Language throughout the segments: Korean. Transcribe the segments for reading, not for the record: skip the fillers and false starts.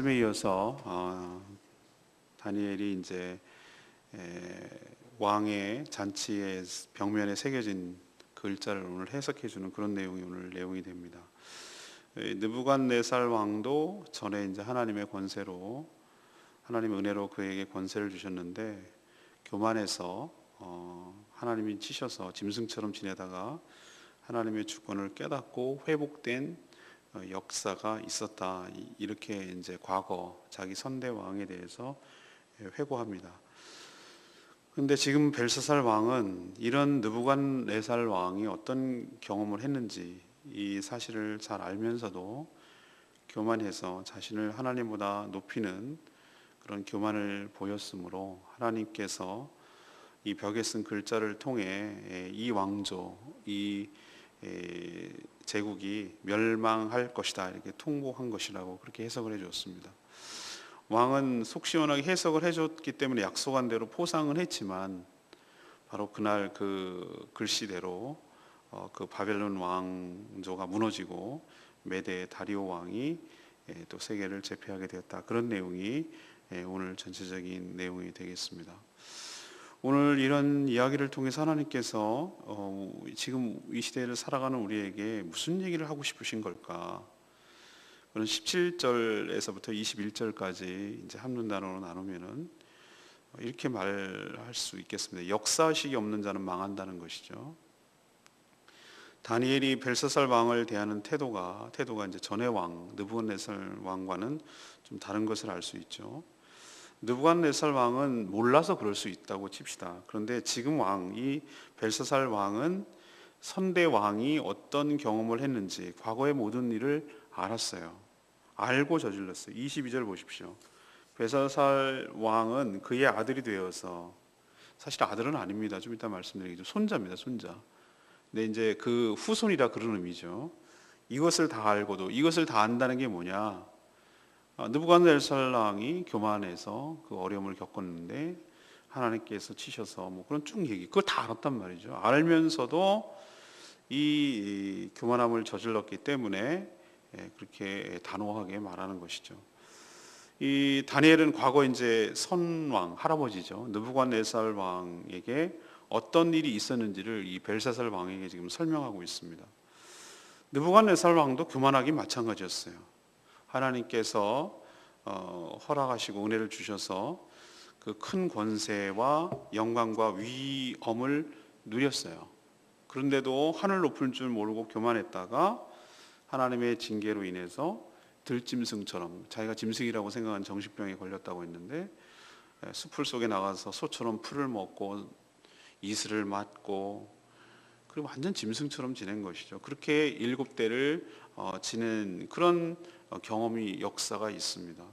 말씀에 이어서 다니엘이 이제 왕의 잔치의 벽면에 새겨진 글자를 오늘 해석해 주는 그런 내용이 오늘 내용이 됩니다. 느부갓네살 왕도 전에 이제 하나님의 권세로 하나님의 은혜로 그에게 권세를 주셨는데 교만해서 하나님이 치셔서 짐승처럼 지내다가 하나님의 주권을 깨닫고 회복된 역사가 있었다. 이렇게 이제 과거 자기 선대 왕에 대해서 회고합니다. 그런데 지금 벨사살 왕은 이런 느부갓네살 왕이 어떤 경험을 했는지 이 사실을 잘 알면서도 교만해서 자신을 하나님보다 높이는 그런 교만을 보였으므로 하나님께서 이 벽에 쓴 글자를 통해 이 왕조, 이 제국이 멸망할 것이다 이렇게 통보한 것이라고 그렇게 해석을 해주었습니다. 왕은 속 시원하게 해석을 해줬기 때문에 약속한 대로 포상은 했지만 바로 그날 그 글씨대로 그 바벨론 왕조가 무너지고 메대 다리오 왕이 또 세계를 제패하게 되었다. 그런 내용이 오늘 전체적인 내용이 되겠습니다. 오늘 이런 이야기를 통해서 하나님께서 지금 이 시대를 살아가는 우리에게 무슨 얘기를 하고 싶으신 걸까? 그런 17절에서부터 21절까지 이제 한문 단어로 나누면은 이렇게 말할 수 있겠습니다. 역사의식이 없는 자는 망한다는 것이죠. 다니엘이 벨사살 왕을 대하는 태도가 이제 전의 왕 느부갓네살 왕과는 좀 다른 것을 알 수 있죠. 느부갓네살 왕은 몰라서 그럴 수 있다고 칩시다. 그런데 지금 이 벨사살 왕은 선대 왕이 어떤 경험을 했는지 과거의 모든 일을 알았어요. 알고 저질렀어요. 22절 보십시오. 벨사살 왕은 그의 아들이 되어서, 사실 아들은 아닙니다. 좀 이따 말씀드리겠죠. 손자입니다. 손자. 근데 이제 그 후손이라 그런 의미죠. 이것을 다 알고도 이것을 다 안다는 게 뭐냐? 느부갓네살 왕이 교만해서 그 어려움을 겪었는데 하나님께서 치셔서 뭐 그런 쭉 얘기, 그걸 다 알았단 말이죠. 알면서도 이 교만함을 저질렀기 때문에 그렇게 단호하게 말하는 것이죠. 이 다니엘은 과거 이제 선왕 할아버지죠. 느부갓네살 왕에게 어떤 일이 있었는지를 이 벨사살 왕에게 지금 설명하고 있습니다. 느부갓네살 왕도 교만하기 마찬가지였어요. 하나님께서 허락하시고 은혜를 주셔서 그 큰 권세와 영광과 위엄을 누렸어요. 그런데도 하늘 높을 줄 모르고 교만했다가 하나님의 징계로 인해서 들짐승처럼, 자기가 짐승이라고 생각한 정신병에 걸렸다고 했는데 숲을 속에 나가서 소처럼 풀을 먹고 이슬을 맞고 그리고 완전 짐승처럼 지낸 것이죠. 그렇게 7대를 지낸 그런 경험이 역사가 있습니다.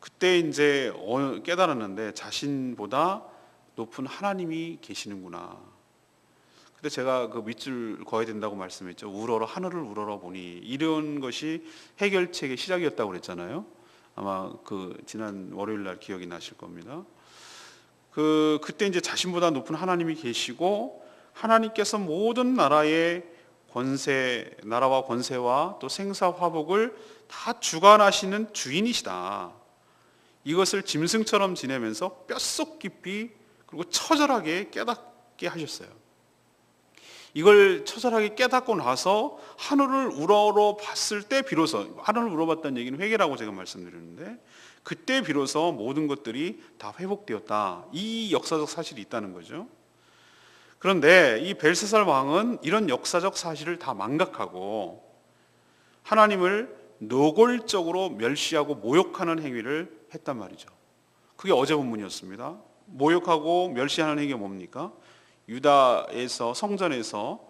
그때 이제 깨달았는데 자신보다 높은 하나님이 계시는구나. 근데 제가 그 밑줄 그어야 된다고 말씀했죠. 우러러 하늘을 우러러 보니, 이런 것이 해결책의 시작이었다고 그랬잖아요. 아마 그 지난 월요일 날 기억이 나실 겁니다. 그때 이제 자신보다 높은 하나님이 계시고 하나님께서 모든 나라의 권세, 나라와 권세와 또 생사 화복을 다 주관하시는 주인이시다. 이것을 짐승처럼 지내면서 뼛속 깊이 그리고 처절하게 깨닫게 하셨어요. 이걸 처절하게 깨닫고 나서 하늘을 우러러 봤을 때 비로소, 하늘을 우러봤다는 얘기는 회개라고 제가 말씀드렸는데 그때 비로소 모든 것들이 다 회복되었다. 이 역사적 사실이 있다는 거죠. 그런데 이 벨사살 왕은 이런 역사적 사실을 다 망각하고 하나님을 노골적으로 멸시하고 모욕하는 행위를 했단 말이죠. 그게 어제 본문이었습니다. 모욕하고 멸시하는 행위가 뭡니까? 유다에서 성전에서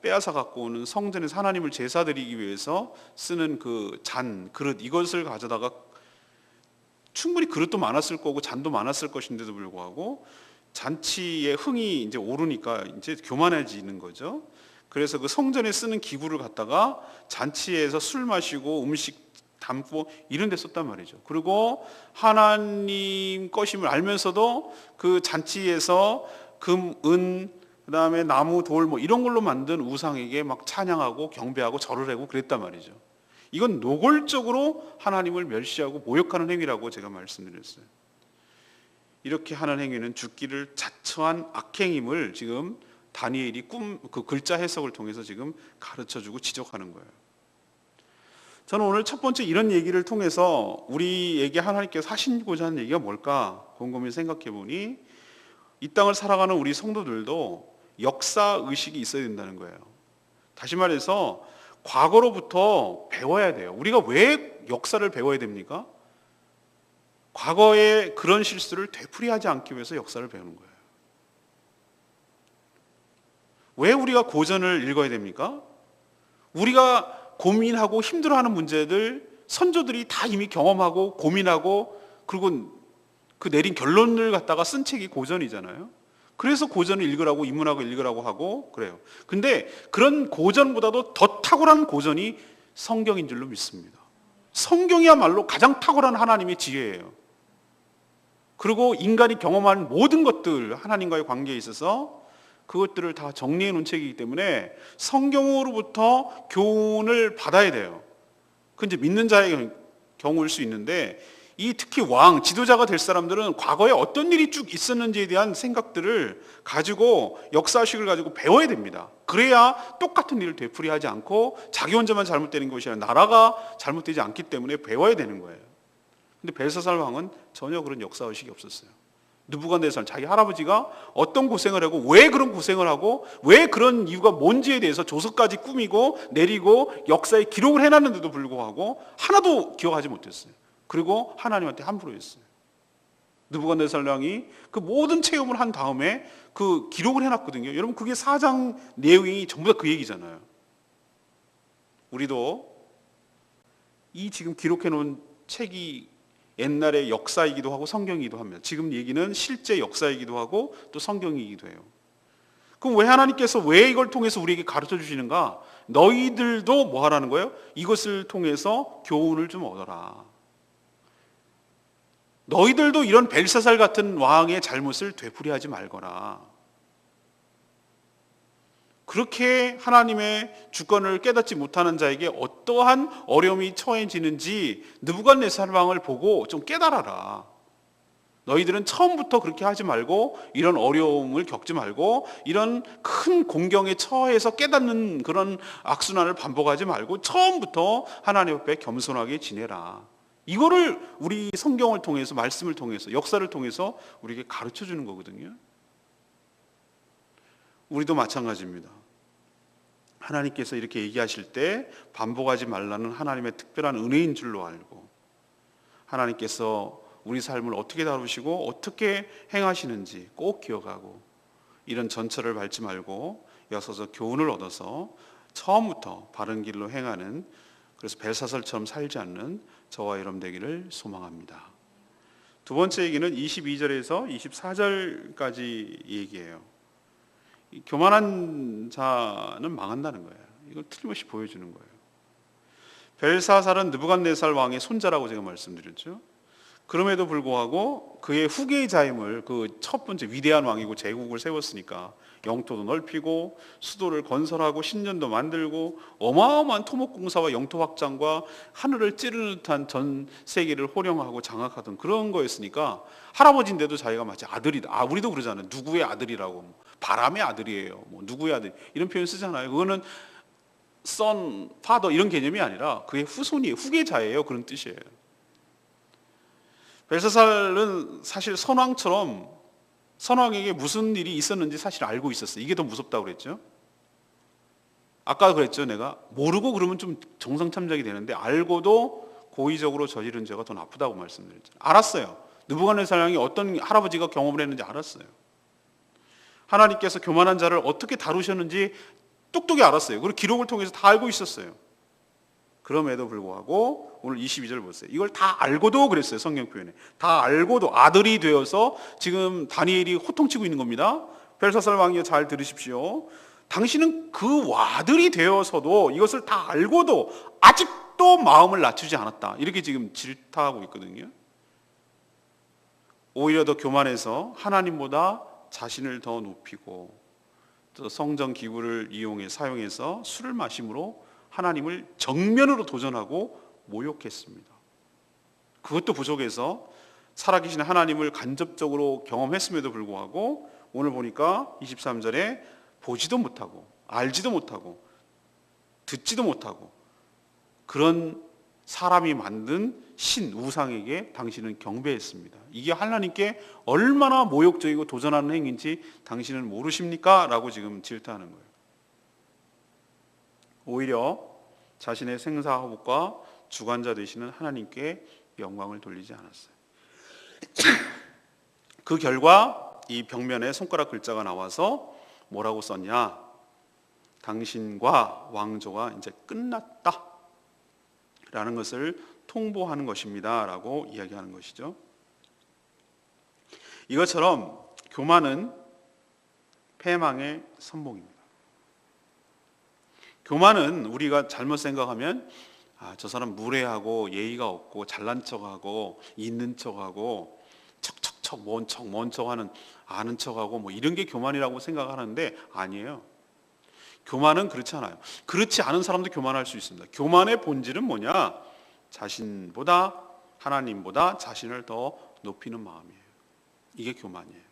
빼앗아 갖고 오는 성전에서 하나님을 제사드리기 위해서 쓰는 그 잔, 그릇, 이것을 가져다가 충분히 그릇도 많았을 거고 잔도 많았을 것인데도 불구하고 잔치의 흥이 이제 오르니까 이제 교만해지는 거죠. 그래서 그 성전에 쓰는 기구를 갖다가 잔치에서 술 마시고 음식 담고 이런 데 썼단 말이죠. 그리고 하나님 것임을 알면서도 그 잔치에서 금, 은, 그다음에 나무, 돌 뭐 이런 걸로 만든 우상에게 막 찬양하고 경배하고 절을 하고 그랬단 말이죠. 이건 노골적으로 하나님을 멸시하고 모욕하는 행위라고 제가 말씀드렸어요. 이렇게 하는 행위는 죽기를 자처한 악행임을 지금 다니엘이 그 글자 해석을 통해서 지금 가르쳐주고 지적하는 거예요. 저는 오늘 첫 번째 이런 얘기를 통해서 우리에게 하나님께서 하시고자 하는 얘기가 뭘까 곰곰이 생각해 보니 이 땅을 살아가는 우리 성도들도 역사 의식이 있어야 된다는 거예요. 다시 말해서 과거로부터 배워야 돼요. 우리가 왜 역사를 배워야 됩니까? 과거의 그런 실수를 되풀이하지 않기 위해서 역사를 배우는 거예요. 왜 우리가 고전을 읽어야 됩니까? 우리가 고민하고 힘들어하는 문제들 선조들이 다 이미 경험하고 고민하고 그리고 그 내린 결론을 갖다가 쓴 책이 고전이잖아요. 그래서 고전을 읽으라고 인문학을 읽으라고 하고 그래요. 근데 그런 고전보다도 더 탁월한 고전이 성경인 줄로 믿습니다. 성경이야말로 가장 탁월한 하나님의 지혜예요. 그리고 인간이 경험한 모든 것들 하나님과의 관계에 있어서 그것들을 다 정리해 놓은 책이기 때문에 성경으로부터 교훈을 받아야 돼요. 그 이제 믿는 자의 경우일 수 있는데 이 특히 왕, 지도자가 될 사람들은 과거에 어떤 일이 쭉 있었는지에 대한 생각들을 가지고 역사식을 가지고 배워야 됩니다. 그래야 똑같은 일을 되풀이하지 않고 자기 혼자만 잘못되는 것이 아니라 나라가 잘못되지 않기 때문에 배워야 되는 거예요. 근데 벨사살 왕은 전혀 그런 역사의식이 없었어요. 느부갓네살 자기 할아버지가 어떤 고생을 하고 왜 그런 고생을 하고 왜 그런 이유가 뭔지에 대해서 조서까지 꾸미고 내리고 역사에 기록을 해놨는데도 불구하고 하나도 기억하지 못했어요. 그리고 하나님한테 함부로 했어요. 느부갓네살 왕이 그 모든 체험을 한 다음에 그 기록을 해놨거든요. 여러분 그게 4장 내용이 전부 다 그 얘기잖아요. 우리도 이 지금 기록해놓은 책이 옛날의 역사이기도 하고 성경이기도 합니다. 지금 얘기는 실제 역사이기도 하고 또 성경이기도 해요. 그럼 왜 하나님께서 왜 이걸 통해서 우리에게 가르쳐 주시는가? 너희들도 뭐 하라는 거예요? 이것을 통해서 교훈을 좀 얻어라. 너희들도 이런 벨사살 같은 왕의 잘못을 되풀이하지 말거라. 그렇게 하나님의 주권을 깨닫지 못하는 자에게 어떠한 어려움이 처해지는지 느부갓네살 왕을 보고 좀 깨달아라. 너희들은 처음부터 그렇게 하지 말고 이런 어려움을 겪지 말고 이런 큰 공경에 처해서 깨닫는 그런 악순환을 반복하지 말고 처음부터 하나님 앞에 겸손하게 지내라. 이거를 우리 성경을 통해서 말씀을 통해서 역사를 통해서 우리에게 가르쳐 주는 거거든요. 우리도 마찬가지입니다. 하나님께서 이렇게 얘기하실 때 반복하지 말라는 하나님의 특별한 은혜인 줄로 알고 하나님께서 우리 삶을 어떻게 다루시고 어떻게 행하시는지 꼭 기억하고 이런 전철을 밟지 말고 여서서 교훈을 얻어서 처음부터 바른 길로 행하는 그래서 벨사살처럼 살지 않는 저와 여러분 되기를 소망합니다. 두 번째 얘기는 22절에서 24절까지 얘기해요. 교만한 자는 망한다는 거예요. 이걸 틀림없이 보여주는 거예요. 벨사살은 느부갓네살 왕의 손자라고 제가 말씀드렸죠. 그럼에도 불구하고 그의 후계자임을 그 첫 번째 위대한 왕이고 제국을 세웠으니까 영토도 넓히고 수도를 건설하고 신전도 만들고 어마어마한 토목공사와 영토 확장과 하늘을 찌르는 듯한 전 세계를 호령하고 장악하던 그런 거였으니까 할아버지인데도 자기가 마치 아들이다. 우리도 그러잖아요. 누구의 아들이라고. 바람의 아들이에요. 뭐 누구의 아들 이런 표현 쓰잖아요. 그거는 son, father 이런 개념이 아니라 그의 후손이에요. 후계자예요. 그런 뜻이에요. 벨사살은 사실 선왕에게 무슨 일이 있었는지 사실 알고 있었어요. 이게 더 무섭다고 그랬죠. 아까 그랬죠. 내가 모르고 그러면 좀 정상참작이 되는데 알고도 고의적으로 저지른 죄가 더 나쁘다고 말씀드렸죠. 알았어요. 느부갓네살 왕이 어떤 할아버지가 경험을 했는지 알았어요. 하나님께서 교만한 자를 어떻게 다루셨는지 똑똑히 알았어요. 그리고 기록을 통해서 다 알고 있었어요. 그럼에도 불구하고 오늘 22절 보세요. 이걸 다 알고도 그랬어요. 성경 표현에. 다 알고도 아들이 되어서 지금 다니엘이 호통치고 있는 겁니다. 벨사살 왕이여 잘 들으십시오. 당신은 그 아들이 되어서도 이것을 다 알고도 아직도 마음을 낮추지 않았다. 이렇게 지금 질타하고 있거든요. 오히려 더 교만해서 하나님보다 자신을 더 높이고 또 성전 기구를 사용해서 술을 마심으로 하나님을 정면으로 도전하고 모욕했습니다. 그것도 부족해서 살아계신 하나님을 간접적으로 경험했음에도 불구하고 오늘 보니까 23절에 보지도 못하고 알지도 못하고 듣지도 못하고 그런 사람이 만든 신 우상에게 당신은 경배했습니다. 이게 하나님께 얼마나 모욕적이고 도전하는 행위인지 당신은 모르십니까? 라고 지금 질타하는 거예요. 오히려 자신의 생사화복과 주관자 되시는 하나님께 영광을 돌리지 않았어요. 그 결과 이 벽면에 손가락 글자가 나와서 뭐라고 썼냐? 당신과 왕조가 이제 끝났다 라는 것을 통보하는 것입니다 라고 이야기하는 것이죠. 이것처럼 교만은 패망의 선봉입니다. 교만은 우리가 잘못 생각하면 저 사람 무례하고 예의가 없고 잘난 척하고 있는 척하고 척척척 먼 척하는 아는 척하고 뭐 이런 게 교만이라고 생각하는데 아니에요. 교만은 그렇지 않아요. 그렇지 않은 사람도 교만할 수 있습니다. 교만의 본질은 뭐냐? 자신보다 하나님보다 자신을 더 높이는 마음이에요. 이게 교만이에요.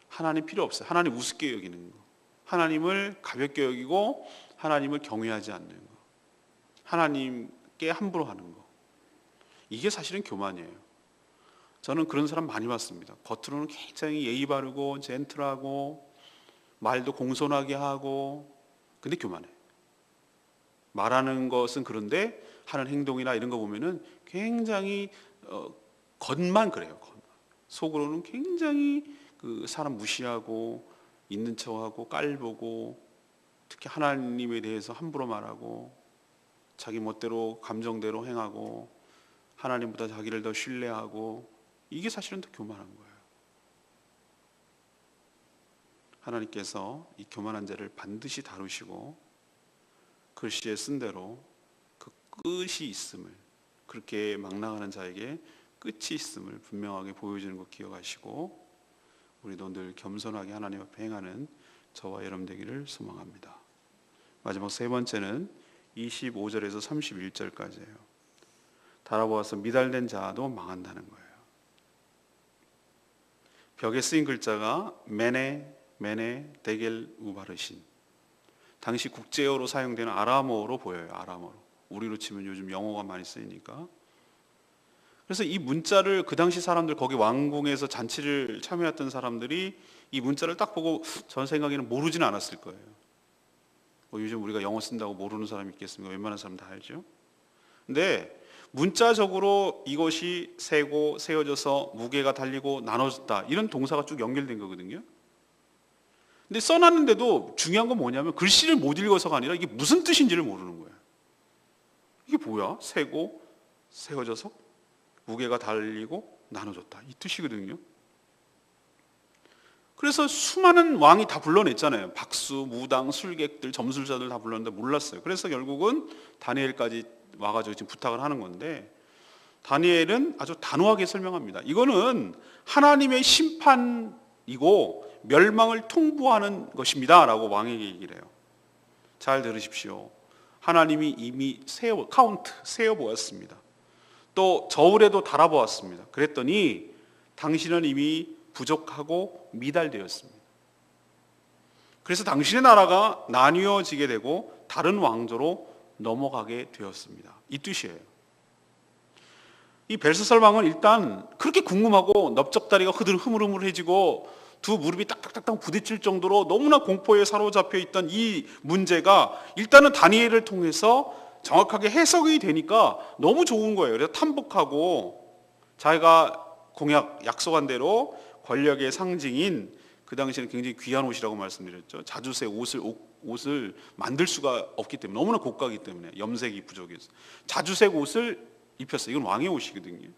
하나님 필요 없어요. 하나님 우습게 여기는 거, 하나님을 가볍게 여기고 하나님을 경외하지 않는 거, 하나님께 함부로 하는 거, 이게 사실은 교만이에요. 저는 그런 사람 많이 봤습니다. 겉으로는 굉장히 예의 바르고 젠틀하고 말도 공손하게 하고, 근데 교만해. 말하는 것은 그런데 하는 행동이나 이런 거 보면은 굉장히 겉만 그래요. 겉만. 속으로는 굉장히 그 사람 무시하고 있는 척하고 깔보고, 특히 하나님에 대해서 함부로 말하고 자기 멋대로 감정대로 행하고 하나님보다 자기를 더 신뢰하고, 이게 사실은 더 교만한 거예요. 하나님께서 이 교만한 자를 반드시 다루시고 글씨에 쓴 대로 그 끝이 있음을, 그렇게 막 나가는 자에게 끝이 있음을 분명하게 보여주는 것 기억하시고 우리도 늘 겸손하게 하나님 앞에 행하는 저와 여러분 되기를 소망합니다. 마지막 세 번째는 25절에서 31절까지예요. 달아보아서 미달된 자도 망한다는 거예요. 벽에 쓰인 글자가 메네 데겔 우바르신, 당시 국제어로 사용되는 아람어로 보여요. 아람어로. 우리로 치면 요즘 영어가 많이 쓰이니까. 그래서 이 문자를 그 당시 사람들, 거기 왕궁에서 잔치를 참여했던 사람들이 이 문자를 딱 보고 전 생각에는 모르지는 않았을 거예요. 요즘 우리가 영어 쓴다고 모르는 사람이 있겠습니까? 웬만한 사람 다 알죠. 근데 문자적으로 이것이 세고 세어져서 무게가 달리고 나눠졌다, 이런 동사가 쭉 연결된 거거든요. 근데 써놨는데도 중요한 건 뭐냐면 글씨를 못 읽어서가 아니라 이게 무슨 뜻인지를 모르는 거예요. 이게 뭐야? 세고 세어져서 무게가 달리고 나눠졌다, 이 뜻이거든요. 그래서 수많은 왕이 다 불러냈잖아요. 박수, 무당, 술객들, 점술사들 다 불렀는데 몰랐어요. 그래서 결국은 다니엘까지 와가지고 지금 부탁을 하는 건데, 다니엘은 아주 단호하게 설명합니다. 이거는 하나님의 심판이고 멸망을 통보하는 것입니다 라고 왕에게 얘기를 해요. 잘 들으십시오. 하나님이 이미 세어보았습니다. 또 저울에도 달아보았습니다. 그랬더니 당신은 이미 부족하고 미달되었습니다. 그래서 당신의 나라가 나뉘어지게 되고 다른 왕조로 넘어가게 되었습니다. 이 뜻이에요. 이 벨사살 왕은 일단 그렇게 궁금하고 넓적다리가 흐물흐물해지고 두 무릎이 딱딱딱딱 부딪힐 정도로 너무나 공포에 사로잡혀 있던 이 문제가 일단은 다니엘을 통해서 정확하게 해석이 되니까 너무 좋은 거예요. 그래서 탐복하고 자기가 약속한 대로 권력의 상징인, 그 당시에는 굉장히 귀한 옷이라고 말씀드렸죠. 자주색 옷을 만들 수가 없기 때문에, 너무나 고가이기 때문에, 염색이 부족해서 자주색 옷을 입혔어요. 이건 왕의 옷이거든요.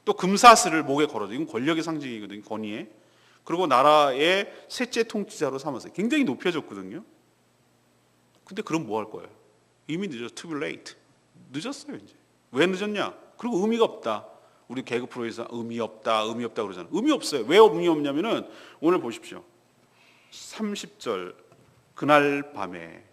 또 금사슬을 목에 걸어도, 이건 권력의 상징이거든요. 권위에. 그리고 나라의 셋째 통치자로 삼았어요. 굉장히 높여졌거든요. 근데 그럼 뭐 할 거예요? 이미 늦었어. too late. 늦었어요 이제. 왜 늦었냐? 그리고 의미가 없다. 우리 개그 프로에서 의미 없다 그러잖아요. 의미 없어요. 왜 의미 없냐면은 오늘 보십시오. 30절, 그날 밤에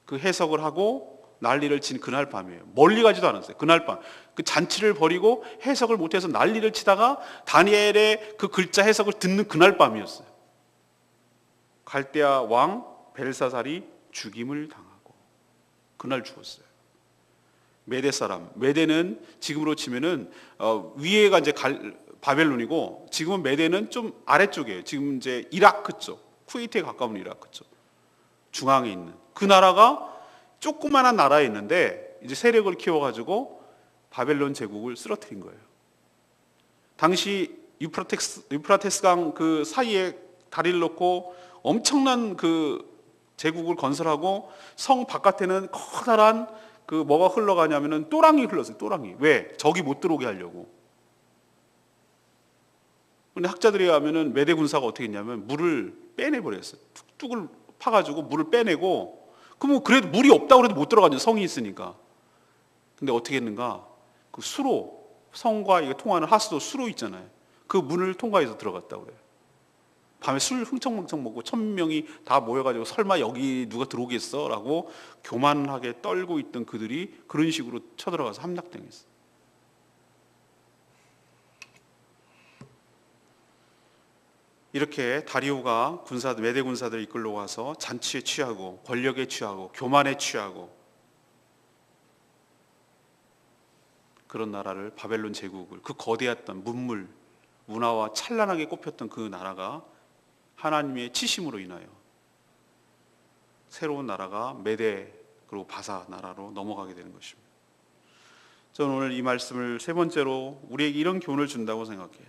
그 해석을 하고 난리를 친 그날 밤이에요. 멀리 가지도 않았어요. 그날 밤. 그 잔치를 벌이고 해석을 못해서 난리를 치다가 다니엘의 그 글자 해석을 듣는 그날 밤이었어요. 갈대아 왕 벨사살이 죽임을 당하고 그날 죽었어요. 메대 사람. 메대는 지금으로 치면은 위에가 이제 바벨론이고 지금은 메대는 좀 아래쪽이에요. 지금 이제 이라크 쪽, 쿠웨이트에 가까운 이라크 쪽, 중앙에 있는 그 나라가 조그만한 나라에 있는데 이제 세력을 키워가지고 바벨론 제국을 쓰러뜨린 거예요. 당시 유프라테스 강 그 사이에 다리를 놓고 엄청난 그 제국을 건설하고 성 바깥에는 커다란 그 뭐가 흘러가냐면은 또랑이 흘렀어요. 또랑이. 왜? 적이 못 들어오게 하려고. 근데 학자들이 하면은 메대 군사가 어떻게 했냐면 물을 빼내버렸어요. 뚝뚝을 파가지고 물을 빼내고, 그러면 그래도 물이 없다고 해도 못 들어가죠. 성이 있으니까. 근데 어떻게 했는가? 그 수로, 성과 이게 통하는 하수도 수로 있잖아요. 그 문을 통과해서 들어갔다고 그래요. 밤에 술 흥청망청 먹고 1,000명이 다 모여가지고 설마 여기 누가 들어오겠어? 라고 교만하게 떨고 있던 그들이 그런 식으로 쳐들어가서 함락당했어요. 이렇게 다리오가 메대 군사들을 이끌러 와서 잔치에 취하고 권력에 취하고 교만에 취하고 그런 나라를, 바벨론 제국을, 그 거대했던 문물 문화와 찬란하게 꼽혔던 그 나라가 하나님의 치심으로 인하여 새로운 나라가 메대 그리고 바사 나라로 넘어가게 되는 것입니다. 저는 오늘 이 말씀을 세 번째로 우리에게 이런 교훈을 준다고 생각해요.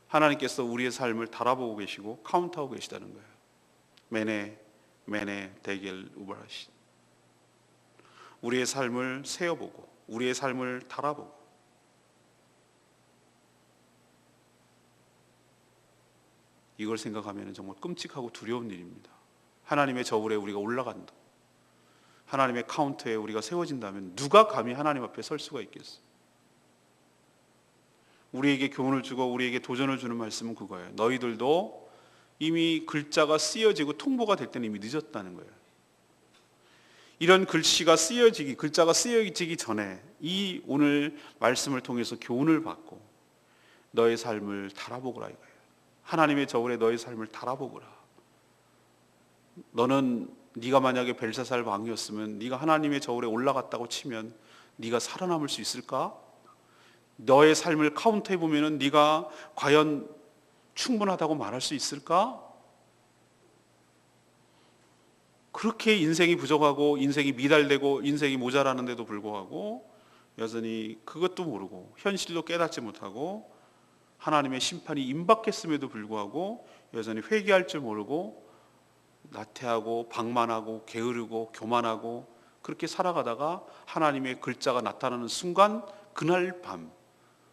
하나님께서 우리의 삶을 달아보고 계시고 카운트하고 계시다는 거예요. 메네 데겔 우바라시. 우리의 삶을 세어보고 우리의 삶을 달아보고 이걸 생각하면 정말 끔찍하고 두려운 일입니다. 하나님의 저울에 우리가 올라간다. 하나님의 카운트에 우리가 세워진다면 누가 감히 하나님 앞에 설 수가 있겠어요? 우리에게 교훈을 주고 우리에게 도전을 주는 말씀은 그거예요. 너희들도 이미 글자가 쓰여지고 통보가 될 때는 이미 늦었다는 거예요. 이런 글씨가 쓰여지기, 글자가 쓰여지기 전에 이 오늘 말씀을 통해서 교훈을 받고 너의 삶을 달아보거라 이거예요. 하나님의 저울에 너의 삶을 달아보거라. 너는 네가 만약에 벨사살 왕이었으면 네가 하나님의 저울에 올라갔다고 치면 네가 살아남을 수 있을까? 너의 삶을 카운트해 보면은 네가 과연 충분하다고 말할 수 있을까? 그렇게 인생이 부족하고 인생이 미달되고 인생이 모자라는데도 불구하고 여전히 그것도 모르고 현실도 깨닫지 못하고 하나님의 심판이 임박했음에도 불구하고 여전히 회개할 줄 모르고 나태하고 방만하고 게으르고 교만하고 그렇게 살아가다가 하나님의 글자가 나타나는 순간 그날 밤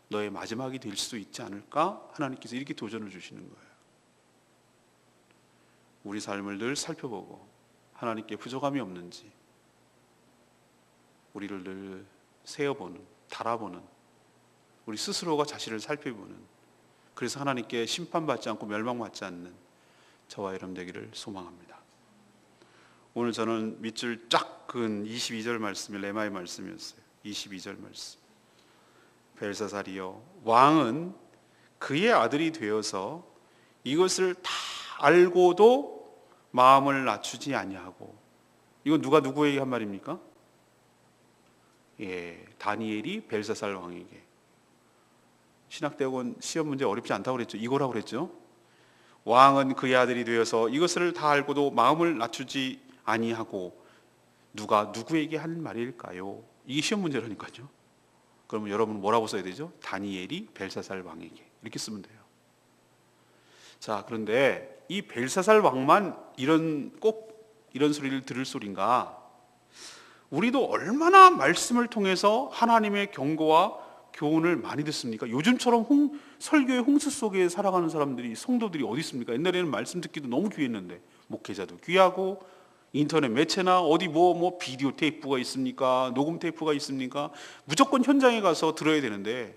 너의 마지막이 될 수도 있지 않을까? 하나님께서 이렇게 도전을 주시는 거예요. 우리 삶을 늘 살펴보고 하나님께 부족함이 없는지 우리를 늘 세어보는, 달아보는, 우리 스스로가 자신을 살펴보는, 그래서 하나님께 심판받지 않고 멸망받지 않는 저와 여러분 되기를 소망합니다. 오늘 저는 밑줄 쫙 그은 22절 말씀이 레마의 말씀이었어요. 22절 말씀. 벨사살이여 왕은 그의 아들이 되어서 이것을 다 알고도 마음을 낮추지 아니하고. 이건 누가 누구에게 한 말입니까? 다니엘이 벨사살 왕에게. 신학대학원 시험 문제 어렵지 않다고 그랬죠. 이거라고 그랬죠. 왕은 그의 아들이 되어서 이것을 다 알고도 마음을 낮추지 아니하고. 누가 누구에게 한 말일까요? 이게 시험 문제라니까요. 그러면 여러분은 뭐라고 써야 되죠? 다니엘이 벨사살 왕에게. 이렇게 쓰면 돼요. 자, 그런데 이 벨사살 왕만 꼭 이런 소리를 들을 소린가? 우리도 얼마나 말씀을 통해서 하나님의 경고와 교훈을 많이 듣습니까? 요즘처럼 설교의 홍수 속에 살아가는 사람들이, 성도들이 어디 있습니까? 옛날에는 말씀 듣기도 너무 귀했는데 목회자도 귀하고 인터넷 매체나 어디 뭐 비디오 테이프가 있습니까? 녹음 테이프가 있습니까? 무조건 현장에 가서 들어야 되는데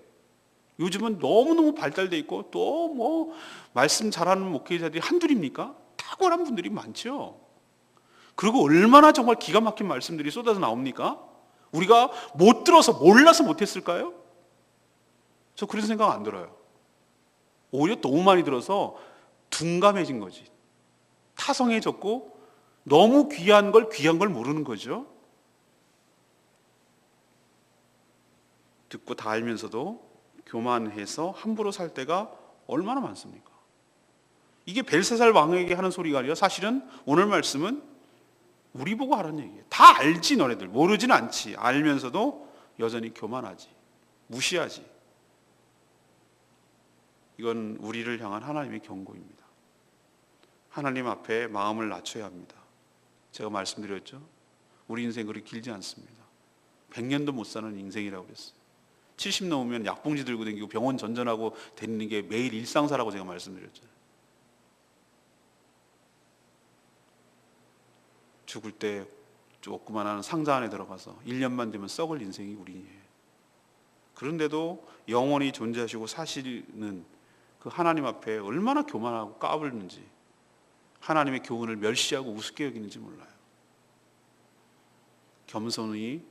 요즘은 너무너무 발달돼 있고 또 말씀 잘하는 목회자들이 한둘입니까? 탁월한 분들이 많죠. 그리고 얼마나 정말 기가 막힌 말씀들이 쏟아져 나옵니까? 우리가 못 들어서 몰라서 못했을까요? 저 그런 생각 안 들어요. 오히려 너무 많이 들어서 둔감해진 거지. 타성해졌고 너무 귀한 걸 모르는 거죠. 듣고 다 알면서도 교만해서 함부로 살 때가 얼마나 많습니까? 이게 벨사살 왕에게 하는 소리가 아니라 사실은 오늘 말씀은 우리 보고 하라는 얘기예요. 다 알지 너네들. 모르진 않지. 알면서도 여전히 교만하지. 무시하지. 이건 우리를 향한 하나님의 경고입니다. 하나님 앞에 마음을 낮춰야 합니다. 제가 말씀드렸죠. 우리 인생 그리 길지 않습니다. 100년도 못 사는 인생이라고 그랬어요. 70 넘으면 약봉지 들고 다니고 병원 전전하고 다니는 게 매일 일상사라고 제가 말씀드렸잖아요. 죽을 때 조그만한 상자 안에 들어가서 1년만 되면 썩을 인생이 우리예요. 그런데도 영원히 존재하시고 사시는 그 하나님 앞에 얼마나 교만하고 까불는지, 하나님의 교훈을 멸시하고 우습게 여기는지 몰라요. 겸손이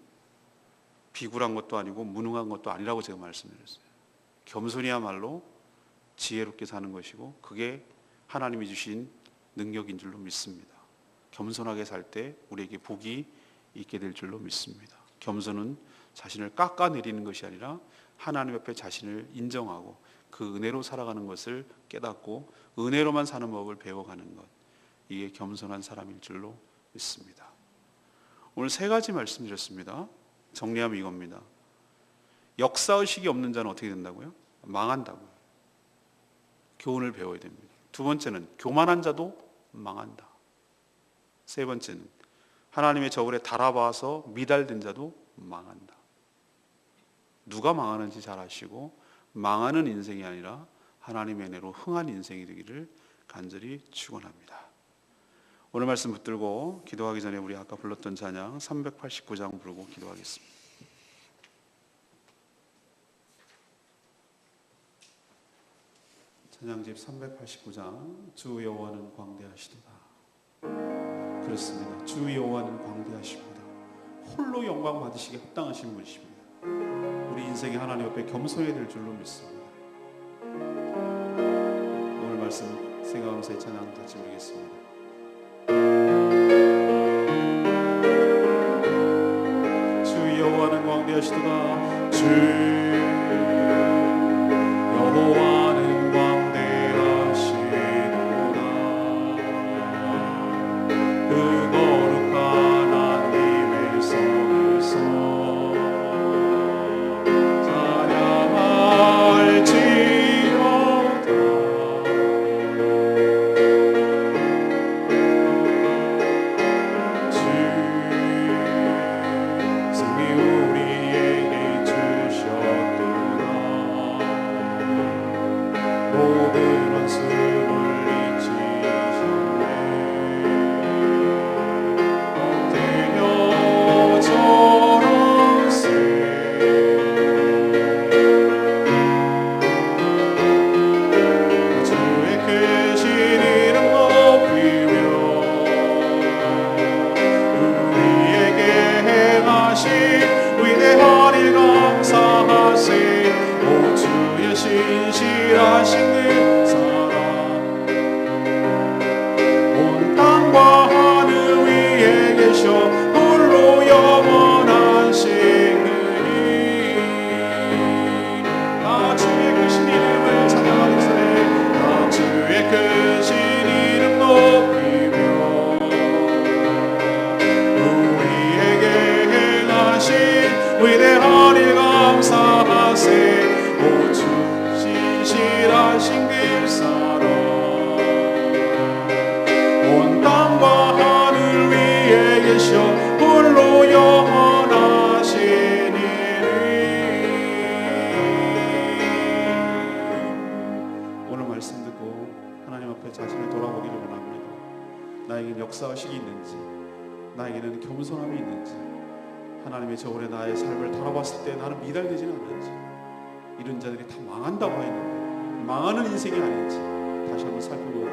비굴한 것도 아니고 무능한 것도 아니라고 제가 말씀드렸어요. 겸손이야말로 지혜롭게 사는 것이고 그게 하나님이 주신 능력인 줄로 믿습니다. 겸손하게 살 때 우리에게 복이 있게 될 줄로 믿습니다. 겸손은 자신을 깎아내리는 것이 아니라 하나님 앞에 자신을 인정하고 그 은혜로 살아가는 것을 깨닫고 은혜로만 사는 법을 배워가는 것, 이게 겸손한 사람일 줄로 믿습니다. 오늘 세 가지 말씀드렸습니다. 정리하면 이겁니다. 역사의식이 없는 자는 어떻게 된다고요? 망한다고요. 교훈을 배워야 됩니다. 두 번째는 교만한 자도 망한다. 세 번째는 하나님의 저울에 달아봐서 미달된 자도 망한다. 누가 망하는지 잘 아시고 망하는 인생이 아니라 하나님의 은혜로 흥한 인생이 되기를 간절히 축원합니다. 오늘 말씀 붙들고 기도하기 전에 우리 아까 불렀던 찬양 389장 부르고 기도하겠습니다. 찬양집 389장 주 여호와는 광대하시도다. 그렇습니다. 주 여호와는 광대하십니다. 홀로 영광 받으시기에 합당하신 분이십니다. 우리 인생의 하나님 앞에 겸손해야 될 줄로 믿습니다. 오늘 말씀 생각하면서 이 찬양 같이 부르겠습니다. 주 여호와는 광대하시도다. 주 여호와는 광대하시도다. 그 거룩한 하나님의 성에서 찬양할지어다. 주 승리 우리에게 주셨도다. 모든 원수를 이치시네. 엎드려 절하세. 주의 크신 이름 높이며 우리에게 행하신 위대한 일 감사하세. 오 주의 신실하신 그 사랑 온 땅과 하늘 위에 계셔 홀로 영원하시느니. 나 주의 크신 이름을 찬양하겠으네. 나 주의 크신 이름 높이며 우리에게 행하신 위대한 일 감사하세. 오 주 신실하신 그 사랑 온 땅과 하늘 위에 계셔 홀로 영원하시니. 오늘 말씀 듣고 하나님 앞에 자신을 돌아보기를 원합니다. 나에게는 역사의식이 있는지, 나에게는 겸손함이 있는지, 하나님의 저울에 나의 삶을 돌아봤을 때 나는 미달되지는 않는지, 이런 자들이 다 망한다고 했는데 망하는 인생이 아닌지 다시 한번 살펴보고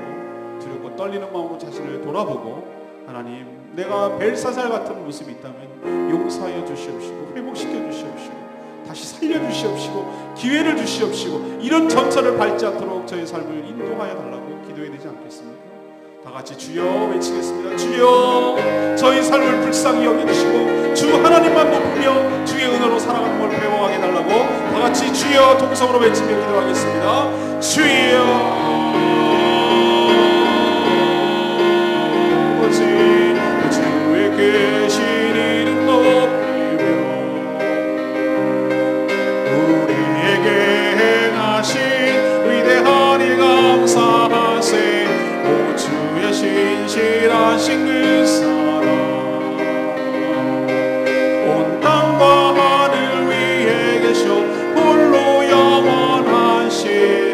두렵고 떨리는 마음으로 자신을 돌아보고 하나님, 내가 벨사살 같은 모습이 있다면 용서하여 주시옵시고 회복시켜 주시옵시고 다시 살려주시옵시고 기회를 주시옵시고 이런 전철을 밟지 않도록 저의 삶을 인도하여 달라고 기도해야 되지 않겠습니까? 다 같이 주여 외치겠습니다. 주여, 저희 삶을 불쌍히 여겨주시고 주 하나님만 높이며 주의 은혜로 살아가는 걸 배워가게 해달라고 다 같이 주여 동성으로 외치며 기도하겠습니다. 주여, 주의 계신 이름 높이며 우리에게 행하신 위대한 일 감사하세. 오 주의 신실하신 그 사랑 온 땅과 하늘 위에 계셔 홀로 영원하신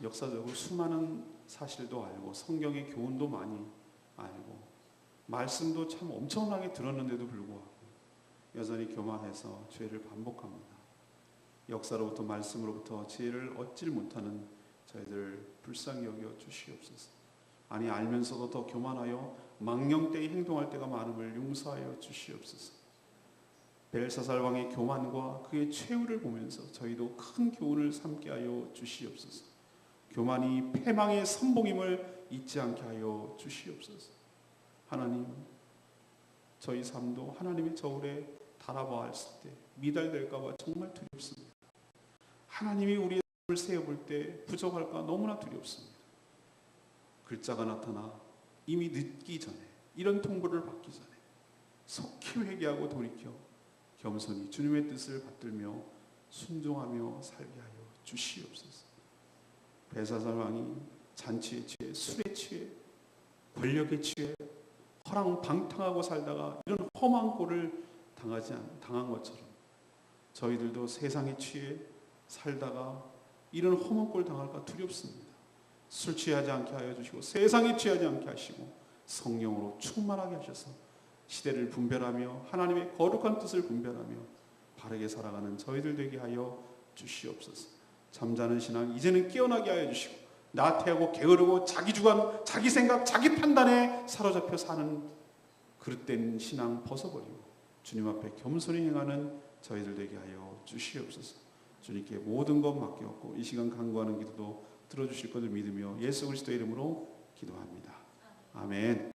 역사적으로 수많은 사실도 알고 성경의 교훈도 많이 알고 말씀도 참 엄청나게 들었는데도 불구하고 여전히 교만해서 죄를 반복합니다. 역사로부터 말씀으로부터 지혜를 얻질 못하는 저희들 불쌍히 여겨 주시옵소서. 아니 알면서도 더 교만하여 망령되이 행동할 때가 많음을 용서하여 주시옵소서. 벨사살 왕의 교만과 그의 최후를 보면서 저희도 큰 교훈을 삼게 하여 주시옵소서. 교만이 패망의 선봉임을 잊지 않게 하여 주시옵소서. 하나님, 저희 삶도 하나님의 저울에 달아보았을 때 미달될까 봐 정말 두렵습니다. 하나님이 우리의 삶을 세어볼 때 부족할까 너무나 두렵습니다. 글자가 나타나 이미 늦기 전에 이런 통보를 받기 전에 속히 회개하고 돌이켜 겸손히 주님의 뜻을 받들며 순종하며 살게 하여 주시옵소서. 벨사살 왕이 잔치에 취해 술에 취해 권력에 취해 허랑방탕하고 살다가 이런 험한 꼴을 당한 것처럼 저희들도 세상에 취해 살다가 이런 험한 꼴 당할까 두렵습니다. 술 취하지 않게 하여 주시고 세상에 취하지 않게 하시고 성령으로 충만하게 하셔서 시대를 분별하며 하나님의 거룩한 뜻을 분별하며 바르게 살아가는 저희들 되게 하여 주시옵소서. 잠자는 신앙 이제는 깨어나게 하여 주시고 나태하고 게으르고 자기 주관, 자기 생각, 자기 판단에 사로잡혀 사는 그릇된 신앙 벗어버리고 주님 앞에 겸손히 행하는 저희들 되게 하여 주시옵소서. 주님께 모든 것 맡겨놓고 이 시간 간구하는 기도도 들어주실 것을 믿으며 예수 그리스도의 이름으로 기도합니다. 아멘.